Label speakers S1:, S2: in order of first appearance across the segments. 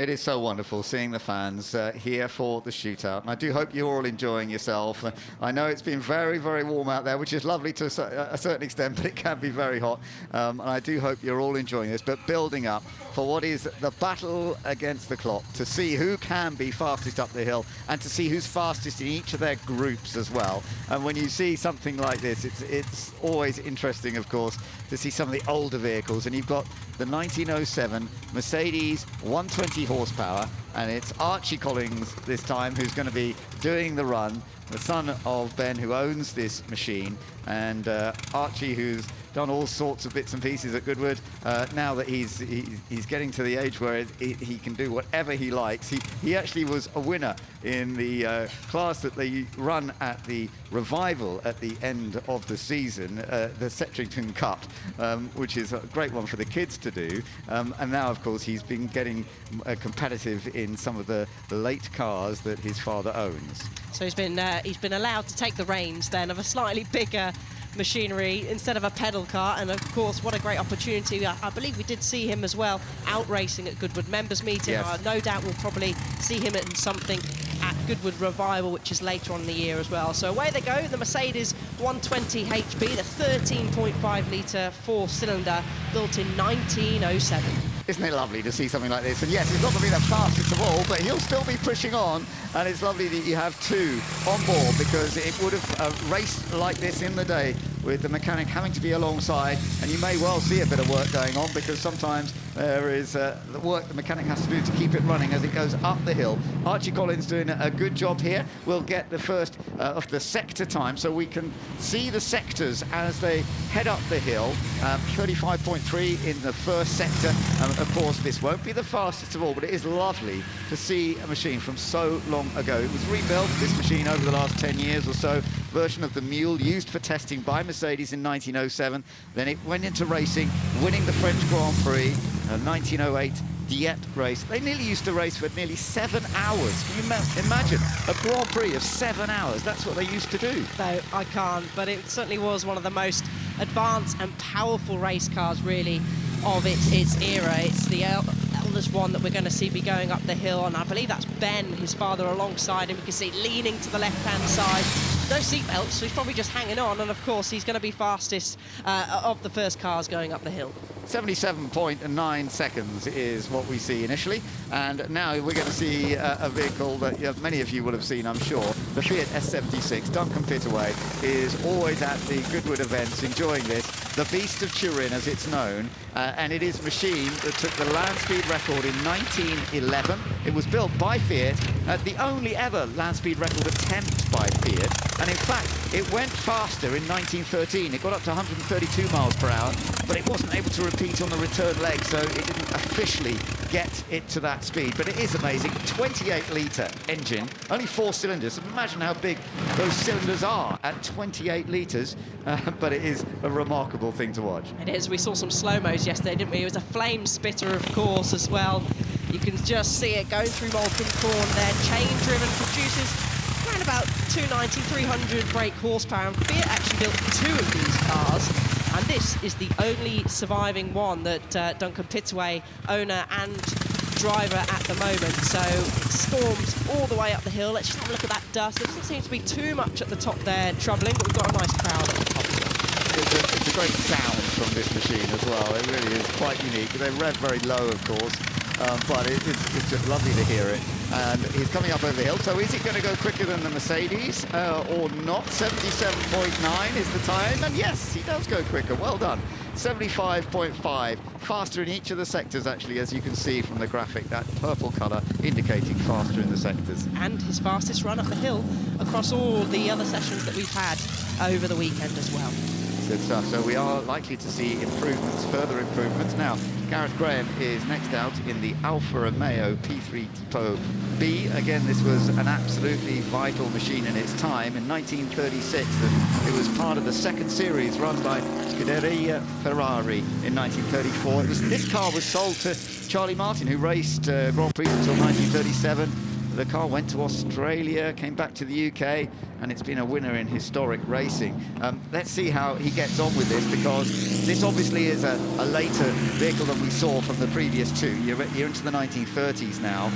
S1: It is so wonderful seeing the fans here for the shootout, and I do hope you're all enjoying yourself. I know it's been very, very warm out there, which is lovely to a certain extent, but it can be very hot. And I do hope you're all enjoying this, but building up for what is the battle against the clock, to see who can be fastest up the hill and to see who's fastest in each of their groups as well. And when you see something like this, it's always interesting, of course, to see some of the older vehicles. And you've got the 1907 Mercedes 120 horsepower, and it's Archie Collins this time who's going to be doing the run, the son of Ben, who owns this machine. And Archie, who's done all sorts of bits and pieces at Goodwood, now that he's getting to the age where he can do whatever he likes. He actually was a winner in the class that they run at the Revival at the end of the season, the Setrington Cup, which is a great one for the kids to do. And now, of course, he's been getting competitive in some of the late cars that his father owns.
S2: So he's been allowed to take the reins then of a slightly bigger machinery instead of a pedal car, and of course what a great opportunity. I believe we did see him as well out racing at Goodwood members meeting.
S1: Yes.
S2: No doubt we'll probably see him in something at Goodwood Revival, which is later on in the year as well. So away they go, the Mercedes 120 HP, the 13.5 litre four-cylinder built in 1907.
S1: Isn't it lovely to see something like this? And yes, he's not going to be the fastest of all, but he'll still be pushing on. And it's lovely that you have two on board, because it would have raced like this in the day with the mechanic having to be alongside. And you may well see a bit of work going on, because sometimes there is the work the mechanic has to do to keep it running as it goes up the hill. Archie Collins doing a good job here. We'll get the first of the sector time, so we can see the sectors as they head up the hill. 35.3 in the first sector. Of course, this won't be the fastest of all, but it is lovely to see a machine from so long ago. It was rebuilt, this machine, over the last 10 years or so. Version of the Mule used for testing by Mercedes in 1907. Then it went into racing, winning the French Grand Prix, a 1908 Dieppe race. They nearly used to race for nearly 7 hours. Can you imagine a Grand Prix of 7 hours? That's what they used to do.
S2: No, I can't, but it certainly was one of the most advanced and powerful race cars, really, of its era. It's the eldest one that we're going to see be going up the hill, and I believe that's Ben, his father, alongside him. We can see leaning to the left-hand side. No seatbelts, so he's probably just hanging on, and of course he's going to be fastest of the first cars going up the hill.
S1: 77.9 seconds is what we see initially, and now we're going to see a vehicle that many of you will have seen, I'm sure. The Fiat S76. Duncan Pittaway is always at the Goodwood events enjoying this. The Beast of Turin, as it's known, and it is a machine that took the land speed record in 1911. It was built by Fiat, the only ever land speed record attempt by Fiat, and in fact it went faster in 1913. It got up to 132 miles per hour, but it wasn't able to repeat on the return leg, so it didn't officially get it to that speed. But it is amazing. 28-litre engine, only 4 cylinders. Imagine how big those cylinders are at 28 litres, but it is a remarkable thing to watch.
S2: It is. We saw some slow-mos yesterday, didn't we? It was a flame spitter, of course, as well. You can just see it going through Malcolm Corn there. Chain-driven, produces around about 290, 300 brake horsepower, and Fiat actually built 2 of these cars. And this is the only surviving one that Duncan Pittaway, owner and driver at the moment. So it storms all the way up the hill. Let's just have a look at that dust. There doesn't seem to be too much at the top there troubling, but we've got a nice crowd at the top as well.
S1: It's a great sound from this machine as well. It really is quite unique. They rev very low, of course, but it's just lovely to hear it. And he's coming up over the hill. So is it going to go quicker than the Mercedes or not? 77.9 is the time. And yes, he does go quicker. Well done. 75.5. Faster in each of the sectors, actually, as you can see from the graphic. That purple colour indicating faster in the sectors.
S2: And his fastest run up the hill across all the other sessions that we've had over the weekend as well.
S1: Good stuff. So we are likely to see improvements, further improvements. Now, Gareth Graham is next out in the Alfa Romeo P3 Tipo B. Again, this was an absolutely vital machine in its time in 1936, and it was part of the second series run by Scuderia Ferrari in 1934. This car was sold to Charlie Martin, who raced Grand Prix until 1937. The car went to Australia, came back to the UK, and it's been a winner in historic racing. Let's see how he gets on with this, because this obviously is a later vehicle than we saw from the previous two. You're into the 1930s now,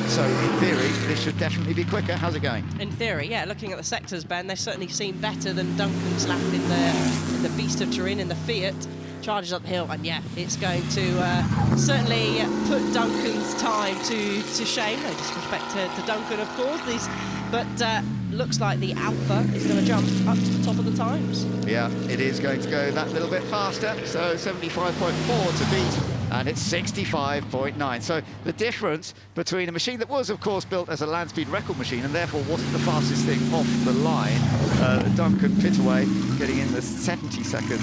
S1: so in theory, this should definitely be quicker. How's it going?
S2: In theory, yeah. Looking at the sectors, Ben, they certainly seem better than Duncan's lap in the Beast of Turin in the Fiat. Charges up the hill, and yeah, it's going to certainly put Duncan's time to shame. No disrespect to Duncan, of course. But looks like the Alpha is going to jump up to the top of the times.
S1: Yeah, it is going to go that little bit faster. So 75.4 to beat, and it's 65.9. So the difference between a machine that was, of course, built as a land speed record machine and therefore wasn't the fastest thing off the line. Duncan Pitaway getting in the 70-second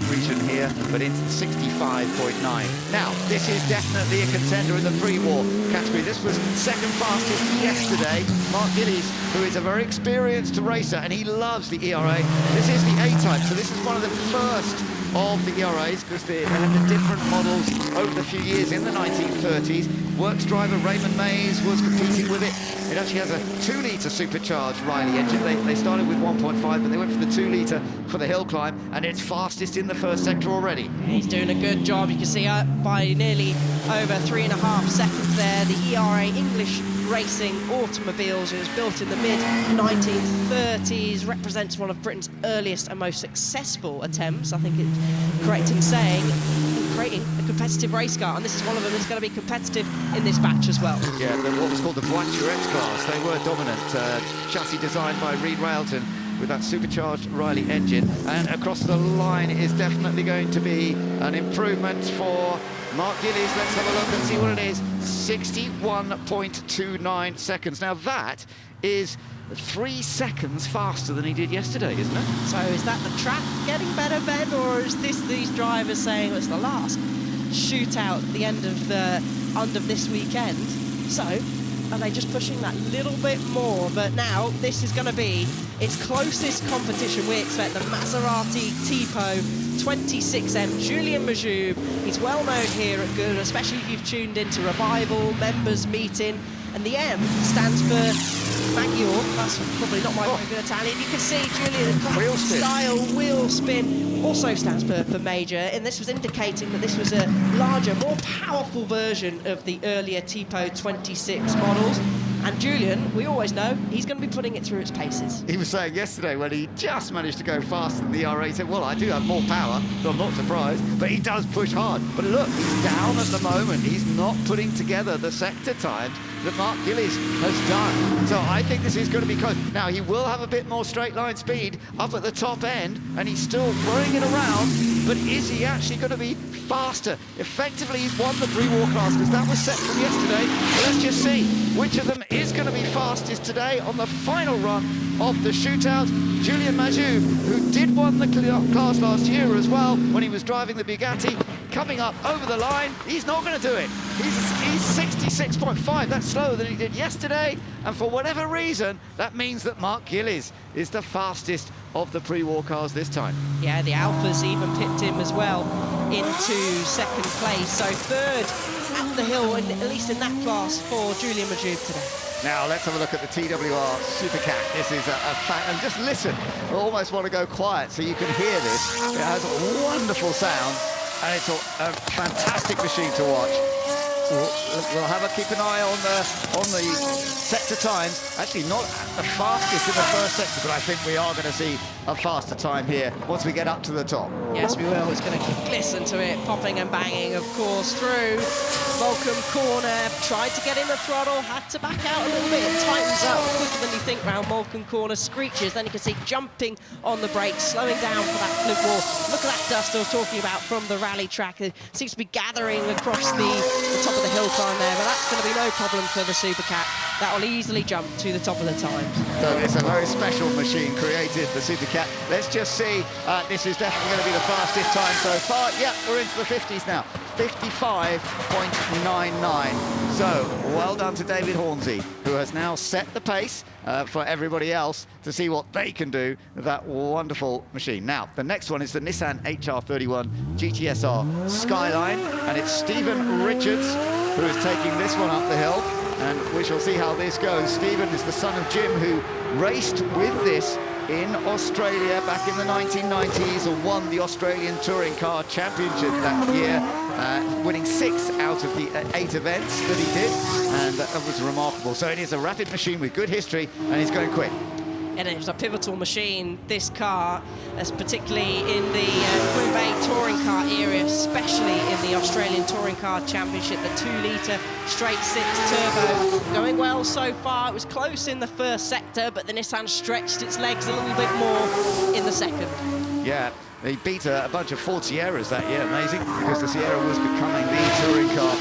S1: region here, but into 65.9. Now, this is definitely a contender in the pre-war category. This was second fastest yesterday. Mark Gillies, who is a very experienced racer, and he loves the ERA. This is the A-Type, so this is one of the first of the ERAs, because they had the different models over the few years in the 1930s. Works driver Raymond Mays was competing with it. It actually has a 2-litre supercharged Riley engine. They started with 1.5, but they went for the 2-litre for the hill climb, and it's fastest in the first sector already.
S2: He's doing a good job. You can see by nearly over 3.5 seconds there, the ERA English Racing Automobiles. It was built in the mid-1930s, represents one of Britain's earliest and most successful attempts, I think it's correct in saying, in creating a competitive race car, and this is one of them that's going to be competitive in this batch as well.
S1: Yeah, what was called the Voiture X class. They were dominant. Chassis designed by Reed Railton with that supercharged Riley engine, and across the line is definitely going to be an improvement for Mark Gillies. Let's have a look and see what it is. 61.29 seconds. Now that is 3 seconds faster than he did yesterday, isn't it?
S2: So is that the track getting better, Ben, or is this these drivers saying it's the last shootout at the end of this weekend? So are they just pushing that little bit more? But now this is going to be its closest competition. We expect the Maserati Tipo 26M, Julien Majoub. He's well known here at Goodwood, especially if you've tuned into Revival, members meeting. And the M stands for Maggiore. That's probably not my very good Italian. You can see Julian style wheel spin also stands for major, and this was indicating that this was a larger, more powerful version of the earlier Tipo 26 models. And Julian, we always know, he's going to be putting it through its paces.
S1: He was saying yesterday when he just managed to go faster than the ERA, he said, well, I do have more power, so I'm not surprised, but he does push hard. But look, he's down at the moment. He's not putting together the sector times that Mark Gillies has done. So I think this is going to be close. Now, he will have a bit more straight line speed up at the top end, and he's still throwing it around, but is he actually going to be faster? Effectively, he's won the pre-war class, because that was set from yesterday. But let's just see which of them is going to be fastest today on the final run of the shootout. Julien Majoub, who did win the class last year as well when he was driving the Bugatti, coming up over the line. He's not going to do it. He's 66.5. That's slower than he did yesterday, and for whatever reason, that means that Mark Gillies is the fastest of the pre-war cars this time.
S2: Yeah, the Alphas even pipped him as well into second place, so third at the hill, at least in that class, for Julien Majoub today.
S1: Now let's have a look at the TWR Supercat. This is a fact, and just listen. I almost want to go quiet so you can hear this. It has a wonderful sound, and it's a fantastic machine to watch. We'll have a keep an eye on the sector times. Actually, not the fastest in the first sector, but I think we are going to see a faster time here once we get up to the top.
S2: Yes, we will. It's going to listen to it, popping and banging, of course, through Volcom corner. Tried to get in the throttle, had to back out a little bit. It tightens up quicker than you think round Volcom corner. Screeches, then you can see jumping on the brakes, slowing down for that flip wall. Look at that dust I was talking about from the rally track. It seems to be gathering across the top of the hill climb there, but that's going to be no problem for the Supercat. That will easily jump to the top of the times.
S1: So it's a very special machine created, the Supercat. Let's just see. This is definitely going to be the fastest time so far. Yep, we're into the 50s now. 55.99. So well done to David Hornsey, who has now set the pace for everybody else to see what they can do with that wonderful machine. Now, the next one is the Nissan HR31 GTSR Skyline, and it's Stephen Richards who is taking this one up the hill, and we shall see how this goes. Stephen is the son of Jim, who raced with this in Australia back in the 1990s and won the Australian Touring Car Championship that year, winning 6 out of the 8 events that he did, and that was remarkable. So it is a rapid machine with good history, and he's going quick.
S2: And it was a pivotal machine, this car, as particularly in the Coupe touring car area, especially in the Australian Touring Car Championship, the 2-litre straight-six turbo. Going well so far. It was close in the first sector, but the Nissan stretched its legs a little bit more in the second.
S1: Yeah, he beat a bunch of Ford Sierras that year, amazing, because the Sierra was becoming the touring car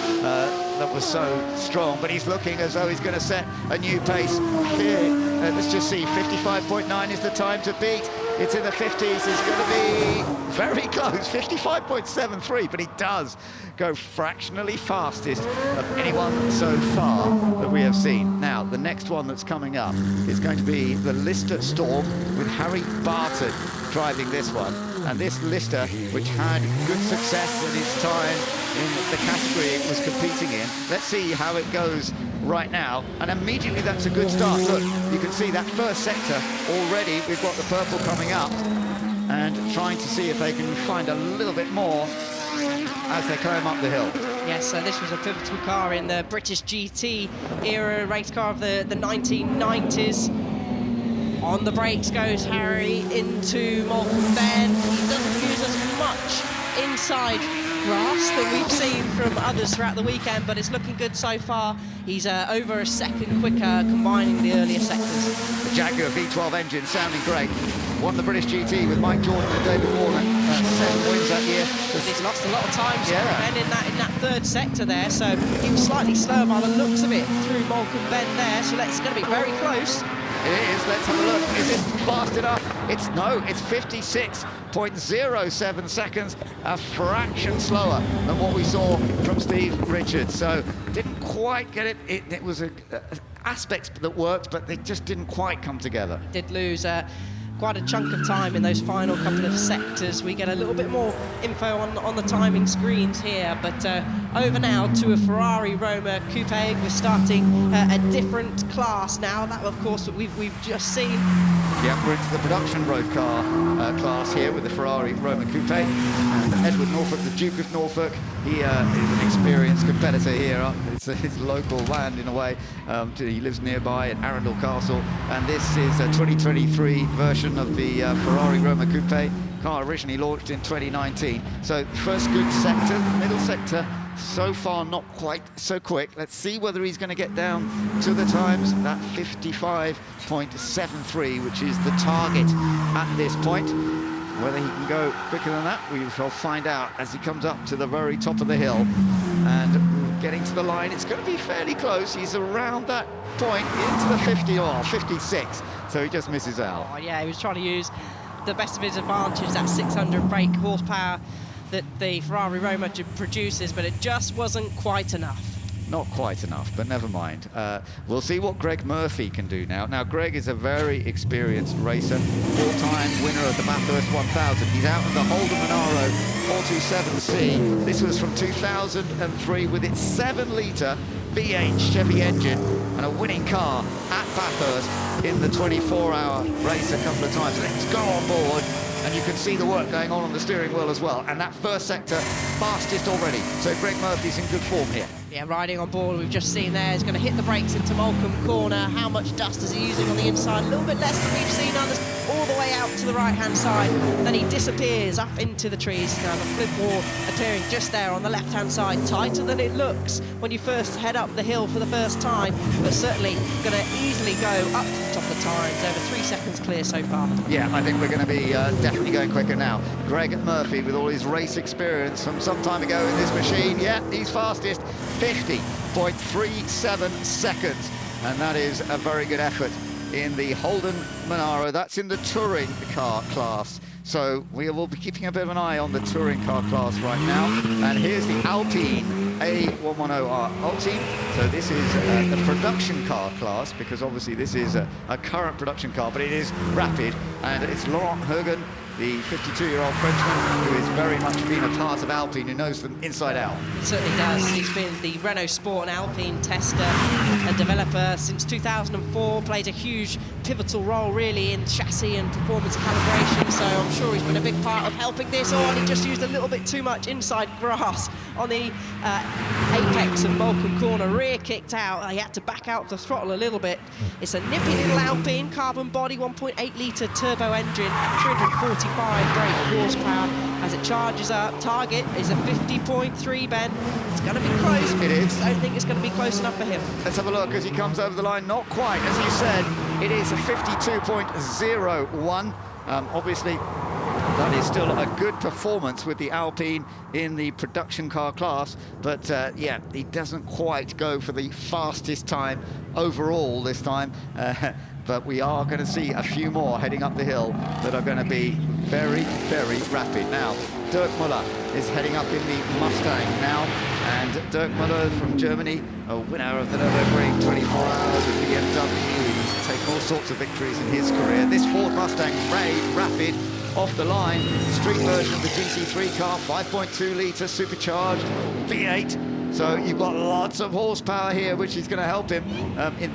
S1: that was so strong, but he's looking as though he's going to set a new pace here. Let's just see, 55.9 is the time to beat. It's in the 50s, it's going to be very close, 55.73, but he does go fractionally fastest of anyone so far that we have seen. Now, the next one that's coming up is going to be the Lister Storm with Harry Barton driving this one. And this Lister, which had good success at its time in the category it was competing in. Let's see how it goes right now. And immediately that's a good start. Look, you can see that first sector already. We've got the purple coming up and trying to see if they can find a little bit more as they climb up the hill.
S2: Yes, so this was a pivotal car in the British GT era, race car of the 1990s. On the brakes goes Harry into Malcolm Bend. He doesn't use as much inside grass that we've seen from others throughout the weekend, but it's looking good so far. He's over a second quicker combining the earlier sectors.
S1: The Jaguar V12 engine sounding great. Won the British GT with Mike Jordan and David Warner. 7 wins that year.
S2: He's lost a lot of time in that third sector there, so he was slightly slow by the looks of it through Malcolm Bend there, so it's going to be very close.
S1: It is. Let's have a look. Is it fast enough? It's 56.07 seconds, a fraction slower than what we saw from Steve Richards. So didn't quite get it. It was aspects that worked, but they just didn't quite come together.
S2: Did lose quite a chunk of time in those final couple of sectors. We get a little bit more info on the timing screens here, but over now to a Ferrari Roma Coupe. We're starting a different class now. That, of course, we've just seen.
S1: Yeah, we're into the production road car class here with the Ferrari Roma Coupe. And Edward Norfolk, the Duke of Norfolk, he is an experienced competitor here. It's his local land in a way. He lives nearby at Arundel Castle, and this is a 2023 version of the Ferrari Roma Coupe. Car originally launched in 2019. So first good sector, middle sector, so far not quite so quick. Let's see whether he's going to get down to the times, that 55.73, which is the target at this point. Whether he can go quicker than that, we shall find out as he comes up to the very top of the hill. And getting to the line, it's going to be fairly close. He's around that point into the 50 or 56, so he just misses out.
S2: Oh, yeah, he was trying to use the best of his advantage, that 600 brake horsepower that the Ferrari Roma produces, but it just wasn't quite enough.
S1: Not quite enough, but never mind. We'll see what Greg Murphy can do now. Now, Greg is a very experienced racer, 4-time winner of the Bathurst 1000. He's out in the Holden Monaro 427C. This was from 2003 with its 7-litre V8 Chevy engine and a winning car at Bathurst in the 24-hour race a couple of times. Let's go on board. And you can see the work going on the steering wheel as well. And that first sector, fastest already. So Greg Murphy's in good form here.
S2: Yeah, riding on board, we've just seen there, he's going to hit the brakes into Malcolm Corner. How much dust is he using on the inside? A little bit less than we've seen others, all the way out to the right-hand side. Then he disappears up into the trees. Now the flip wall appearing just there on the left-hand side, tighter than it looks when you first head up the hill for the first time, but certainly going to easily go up to the top of the times, over 3 seconds clear so far.
S1: Yeah, I think we're going to be definitely going quicker now. Greg Murphy, with all his race experience from some time ago in this machine, yeah, he's fastest, 50.37 seconds, and that is a very good effort in the Holden Monaro. That's in the touring car class, so we will be keeping a bit of an eye on the touring car class right now. And here's the Alpine A110R Alpine. So this is the production car class, because obviously this is a current production car, but it is rapid, and it's Laurent Heugen the 52-year-old Frenchman who has very much been a part of Alpine, who knows them inside out.
S2: He certainly does. He's been the Renault Sport and Alpine tester and developer since 2004, played a huge pivotal role really in chassis and performance calibration, so I'm sure he's been a big part of helping this on. He just used a little bit too much inside grass on the apex of Moulcombe Corner, rear kicked out. He had to back out the throttle a little bit. It's a nippy little Alpine, carbon body, 1.8 litre turbo engine, 345 brake horsepower as it charges up. Target is a 50.3, Ben. It's going to be close.
S1: It is.
S2: I don't think it's going to be close enough for him.
S1: Let's have a look as he comes over the line. Not quite, as you said. It is a 52.01. Obviously, that is still a good performance with the Alpine in the production car class, but yeah, he doesn't quite go for the fastest time overall this time. But we are going to see a few more heading up the hill that are going to be very, very rapid. Now, Dirk Müller is heading up in the Mustang now, and Dirk Müller from Germany, a winner of the Nürburgring 24 Hours with BMW. He's taken all sorts of victories in his career. This Ford Mustang rapid off the line, street version of the GT3 car, 5.2 litre supercharged V8. So you've got lots of horsepower here, which is going to help him. It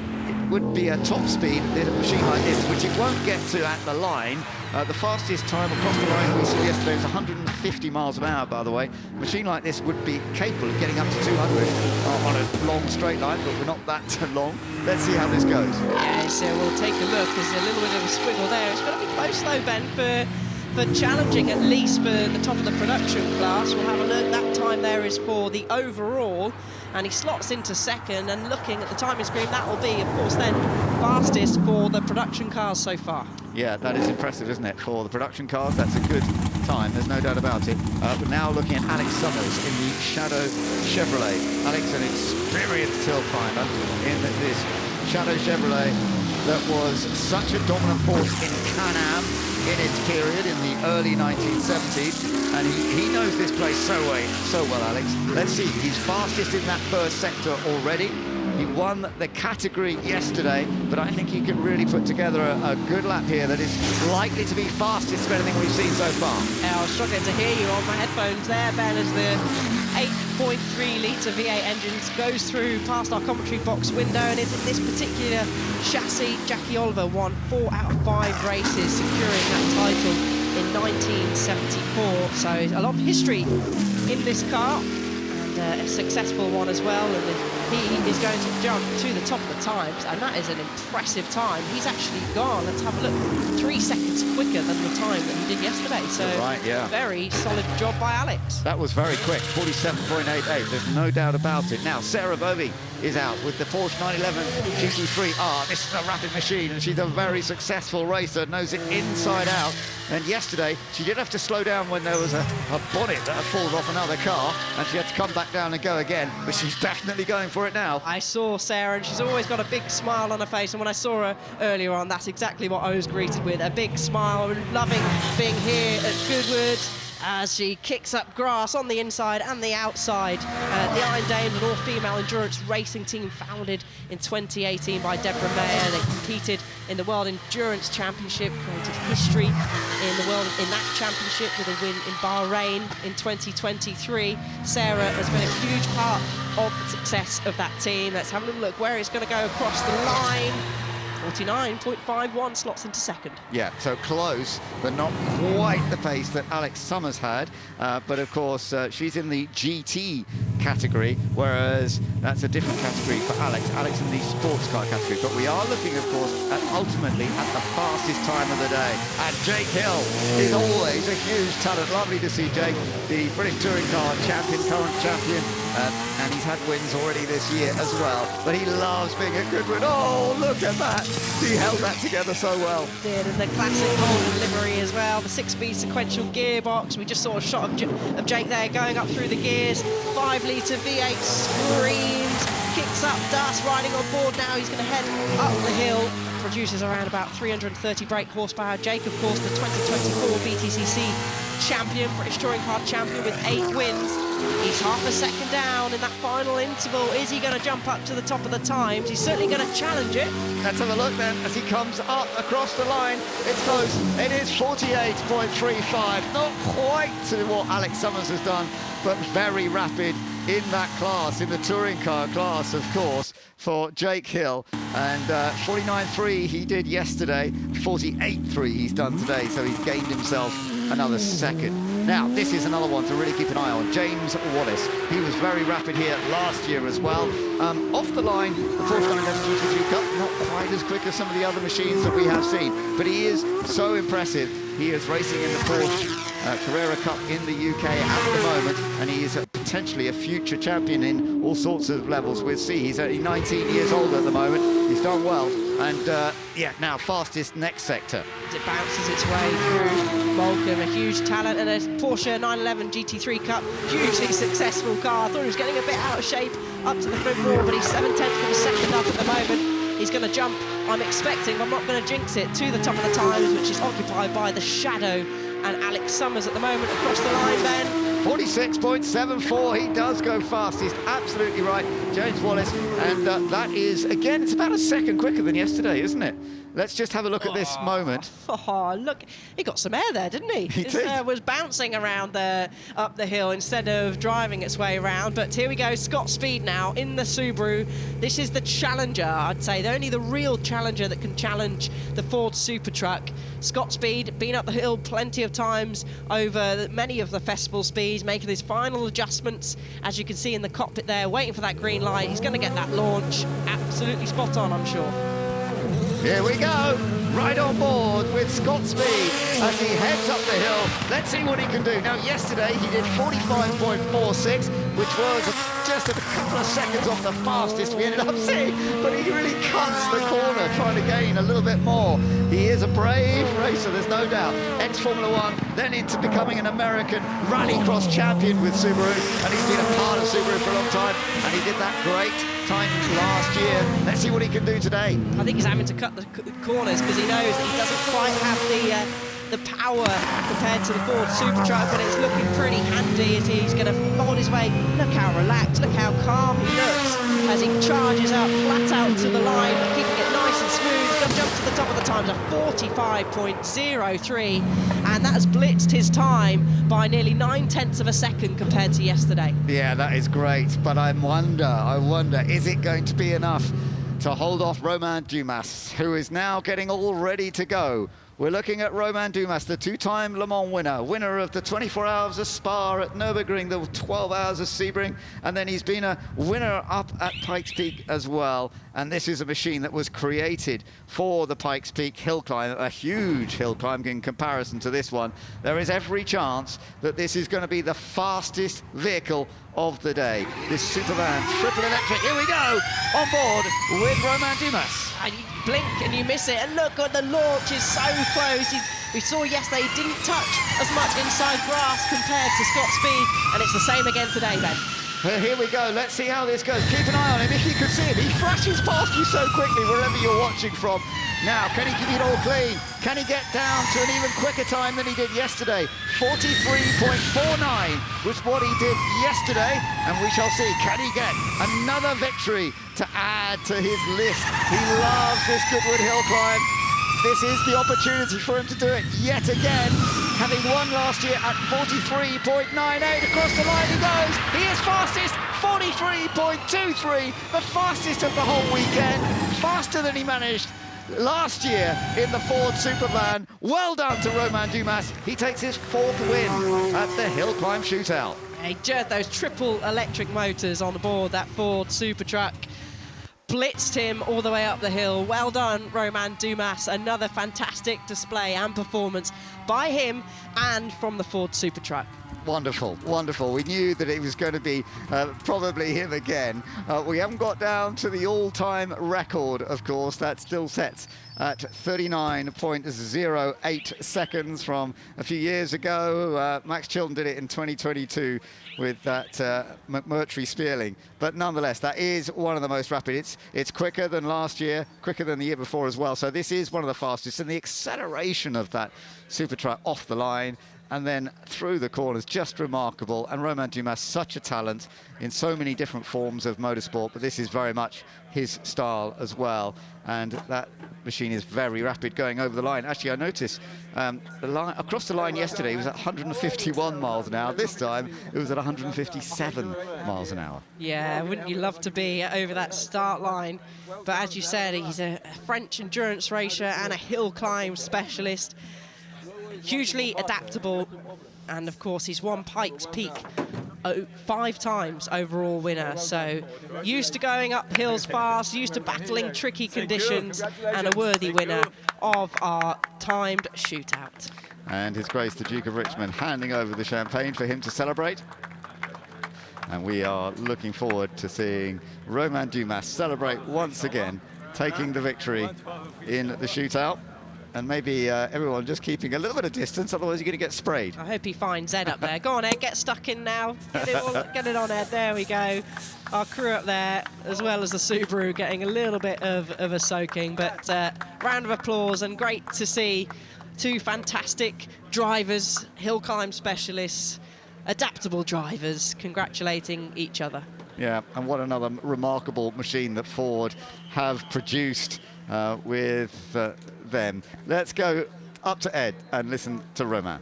S1: would be a top speed, a machine like this, which it won't get to at the line. The fastest time across the line we saw yesterday was 150 miles an hour, by the way. A machine like this would be capable of getting up to 200 on a long straight line, but we're not that long. Let's see how this goes.
S2: Yeah, so we'll take a look. There's a little bit of a squiggle there. It's going to be close though, Ben, for challenging at least for the top of the production class. We'll have a look. That time there is for the overall, and he slots into second, and looking at the timing screen, that will be, of course, then fastest for the production cars so far.
S1: Yeah, that is impressive, isn't it? For the production cars, that's a good time, there's no doubt about it. But now looking at Alex Summers in the Shadow Chevrolet. Alex, an experienced hill climber in this Shadow Chevrolet that was such a dominant force in Can-Am in its period in the early 1970s, and he knows this place so well, Alex. Let's see, he's fastest in that first sector already. He won the category yesterday, but I think he can really put together a good lap here that is likely to be fastest of anything we've seen so far.
S2: I was struggling to hear you on my headphones there, Ben, as the 8.3 litre V8 engines goes through past our commentary box window, and in this particular chassis, Jackie Oliver won 4 out of 5 races, securing that title in 1974. So a lot of history in this car, and a successful one as well. And he is going to jump to the top of the times, and that is an impressive time. He's actually gone, let's have a look, 3 seconds quicker than the time that he did yesterday. So
S1: right, yeah,
S2: very solid job by Alex.
S1: That was very quick, 47.88, there's no doubt about it. Now, Sarah Bovey is out with the Porsche 911 GT3R. This is a rapid machine, and she's a very successful racer, knows it inside out. And yesterday, she did have to slow down when there was a bonnet that had fallen off another car, and she had to come back down and go again, but she's definitely going for it now.
S2: I saw Sarah, and she's always got a big smile on her face, and when I saw her earlier on, that's exactly what I was greeted with, a big smile, loving being here at Goodwood, as she kicks up grass on the inside and the outside. The Iron Dames, an all-female endurance racing team founded in 2018 by Deborah Mayer. They competed in the World Endurance Championship, created history in the world in that championship with a win in Bahrain in 2023. Sarah has been a huge part of the success of that team. Let's have a look where it's going to go across the line. 49.51 slots into second.
S1: Yeah, so close, but not quite the pace that Alex Summers had. But of course, she's in the GT category, whereas that's a different category for Alex. Alex in the sports car category. But we are looking, of course, ultimately at the fastest time of the day. And Jake Hill is always a huge talent. Lovely to see Jake, the British Touring Car champion, current champion. And he's had wins already this year as well. But he loves being at Goodwood. Oh, look at that. He held that together so well.
S2: Did, and the classic golden livery as well, the 6-speed sequential gearbox. We just saw a shot of Jake there going up through the gears. 5 litre V8 screams, kicks up dust, riding on board now. He's going to head up the hill. Produces around about 330 brake horsepower. Jake, of course, the 2024 BTCC champion, British Touring Car champion with 8 wins. He's half a second down in that final interval. Is he going to jump up to the top of the times? He's certainly going to challenge it.
S1: Let's have a look then as he comes up across the line. It's close. It is 48.35. Not quite to what Alex Summers has done, but very rapid in that class, in the touring car class, of course, for Jake Hill. And 49.3 he did yesterday, 48.3 he's done today, so he's gained himself another second. Now, this is another one to really keep an eye on. James Wallace. He was very rapid here last year as well. Off the line, the Porsche 911 Cup, not quite as quick as some of the other machines that we have seen, but he is so impressive. He is racing in the Porsche Carrera Cup in the UK at the moment, and he is potentially a future champion in all sorts of levels. We'll see. He's only 19 years old at the moment. He's done well, and yeah, now fastest next sector.
S2: It bounces its way through Malcolm, a huge talent, and a Porsche 911 GT3 Cup, hugely successful car. I thought he was getting a bit out of shape up to the front wall, but he's 7/10 of a second up at the moment. He's going to jump, I'm expecting, I'm not going to jinx it, to the top of the times, which is occupied by the Shadow and Alex Summers at the moment across the line, Ben.
S1: 46.74, he does go fast, he's absolutely right, James Wallace, and that is, again, it's about a second quicker than yesterday, isn't it? Let's just have a look at this moment.
S2: Oh, look, he got some air there, didn't he?
S1: He did.
S2: Was bouncing around there up the hill instead of driving its way around. But here we go, Scott Speed now in the Subaru. This is the challenger, I'd say. They're only the real challenger that can challenge the Ford Supertruck. Scott Speed, been up the hill plenty of times over many of the festival speeds, making his final adjustments, as you can see in the cockpit there, waiting for that green light. He's going to get that launch. Absolutely spot on, I'm sure.
S1: Here we go, right on board with Scott Speed as he heads up the hill. Let's see what he can do. Now, yesterday he did 45.46, which was just a couple of seconds off the fastest we ended up seeing, but he really cuts the corner trying to gain a little bit more. He is a brave racer, there's no doubt. Ex-Formula One, then into becoming an American rallycross champion with Subaru, and he's been a part of Subaru for a long time, and he did that great time last year. Let's see what he can do today.
S2: I think he's having to cut the corners because he knows that he doesn't quite have the power compared to the Ford Supertruck, but it's looking pretty handy as he's going to hold his way. Look how relaxed, look how calm he looks as he charges out flat out to the line, keeping it nice and smooth. He's going to jump to the top of the times at 45.03, and that has blitzed his time by nearly 9/10 of a second compared to yesterday.
S1: Yeah, that is great, but I wonder, is it going to be enough to hold off Romain Dumas, who is now getting all ready to go? We're looking at Romain Dumas, the two-time Le Mans winner of the 24 Hours of Spa at Nürburgring, the 12 Hours of Sebring, and then he's been a winner up at Pikes Peak as well. And this is a machine that was created for the Pikes Peak hill climb, a huge hill climb in comparison to this one. There is every chance that this is going to be the fastest vehicle of the day. This Supervan triple electric, here we go, on board with Romain Dumas.
S2: And you blink and you miss it, and look at the launch is so close. We saw yesterday he didn't touch as much inside grass compared to Scott Speed, and it's the same again today, Ben.
S1: Well, here we go, let's see how this goes. Keep an eye on him. If you could see him, he flashes past you so quickly wherever you're watching from. Now, can he keep it all clean? Can he get down to an even quicker time than he did yesterday? 43.49 was what he did yesterday, and we shall see. Can he get another victory to add to his list? He loves this Goodwood Hill climb. This is the opportunity for him to do it yet again. Having won last year at 43.98, across the line he goes. He is fastest, 43.23, the fastest of the whole weekend, faster than he managed last year in the Ford Supervan. Well done to Romain Dumas. He takes his 4th win at the Hill Climb Shootout.
S2: He jerked those triple electric motors on board that Ford Supertruck. Blitzed him all the way up the hill. Well done, Romain Dumas. Another fantastic display and performance by him and from the Ford Supertruck.
S1: Wonderful, wonderful. We knew that it was going to be probably him again. We haven't got down to the all-time record, of course. That still sets at 39.08 seconds from a few years ago. Max Chilton did it in 2022 with that McMurtry Spearling. But nonetheless, that is one of the most rapid. It's quicker than last year, quicker than the year before as well. So this is one of the fastest. And the acceleration of that Supertruck off the line, and then through the corners, just remarkable. And Romain Dumas, such a talent in so many different forms of motorsport, but this is very much his style as well. And that machine is very rapid going over the line. Actually, I noticed the line across the line yesterday was at 151 miles an hour. This time it was at 157 miles an hour.
S2: Yeah, wouldn't you love to be over that start line? But as you said, he's a French endurance racer and a hill climb specialist. Hugely adaptable, and of course he's won Pikes Peak 5 times overall winner, so used to going up hills fast, used to battling tricky conditions, and a worthy winner of our timed shootout.
S1: And His Grace the Duke of Richmond handing over the champagne for him to celebrate. And we are looking forward to seeing Romain Dumas celebrate once again, taking the victory in the shootout. And maybe everyone just keeping a little bit of distance, otherwise you're going to get sprayed.
S2: I hope he finds Ed up there. Go on, Ed, get stuck in now. Get it on, Ed. There we go. Our crew up there, as well as the Subaru, getting a little bit of a soaking. But round of applause, and great to see 2 fantastic drivers, hill climb specialists, adaptable drivers, congratulating each other.
S1: Yeah, and what another remarkable machine that Ford have produced with them. Let's go up to Ed and listen to Romain.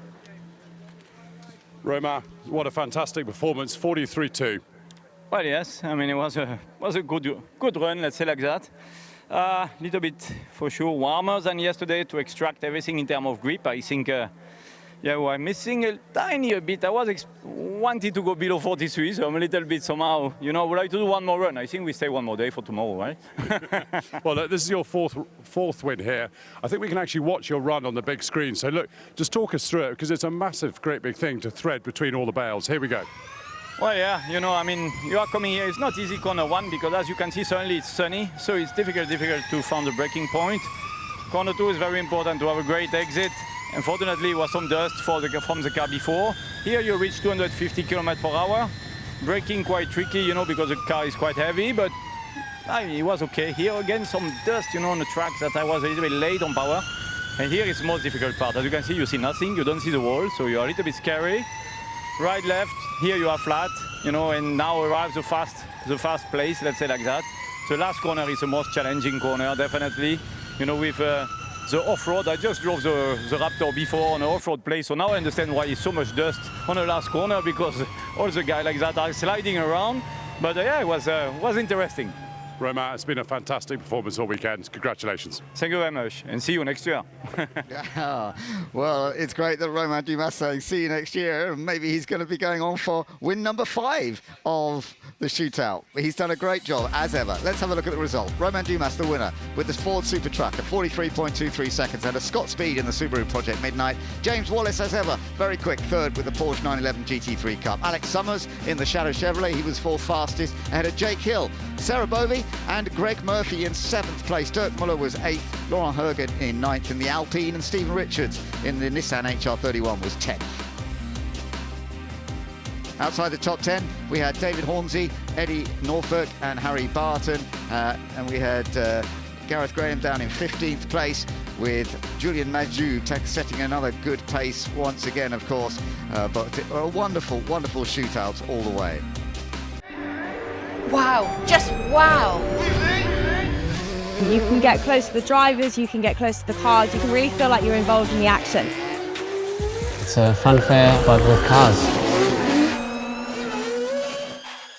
S3: Romain, what a fantastic performance, 43.2.
S4: Well, yes, I mean, it was a good run, let's say like that. Little bit, for sure, warmer than yesterday to extract everything in terms of grip. I think, yeah, we're missing a tiny bit. I wanted to go below 43, so I'm a little bit somehow, you know, would like to do one more run. I think we stay one more day for tomorrow, right?
S3: Well, this is your fourth win here. I think we can actually watch your run on the big screen. So look, just talk us through it, because it's a massive, great big thing to thread between all the bales. Here we go.
S4: Well, yeah, you know, I mean, you are coming here. It's not easy corner 1, because as you can see, suddenly it's sunny, so it's difficult to find the braking point. Corner 2 is very important to have a great exit. Unfortunately, it was some dust from the car before. Here you reach 250 km/h. Braking quite tricky, you know, because the car is quite heavy, but I mean, it was okay. Here again, some dust, you know, on the track that I was a little bit late on power. And here is the most difficult part. As you can see, you see nothing, you don't see the wall, so you're a little bit scary. Right, left, here you are flat, you know, and now arrives the fast place, let's say like that. The last corner is the most challenging corner, definitely. You know, with the off-road, I just drove the Raptor before on an off-road place, so now I understand why it's so much dust on the last corner, because all the guys like that are sliding around. But yeah, it was interesting.
S3: Romain, it's been a fantastic performance all weekend. Congratulations.
S4: Thank you very much, and see you next year.
S1: Yeah. Well, it's great that Romain Dumas saying see you next year, and maybe he's going to be going on for win number 5 of the shootout. He's done a great job, as ever. Let's have a look at the result. Romain Dumas, the winner, with the Ford Supertruck at 43.23 seconds, and a Scott Speed in the Subaru Project Midnight. James Wallace, as ever, very quick third with the Porsche 911 GT3 Cup. Alex Summers in the Shadow Chevrolet, he was 4th fastest, ahead of Jake Hill. Sarah Bovey and Greg Murphy in 7th place. Dirk Muller was 8th, Laurent Hergen in 9th in the Alpine, and Stephen Richards in the Nissan HR31 was 10th. Outside the top 10, we had David Hornsey, Eddie Norfolk and Harry Barton, and we had Gareth Graham down in 15th place, with Julian Majou setting another good pace once again, of course, but a wonderful, wonderful shootout all the way.
S5: Wow, just wow.
S6: You can get close to the drivers, you can get close to the cars, you can really feel like you're involved in the action.
S7: It's a fun fair, but with cars.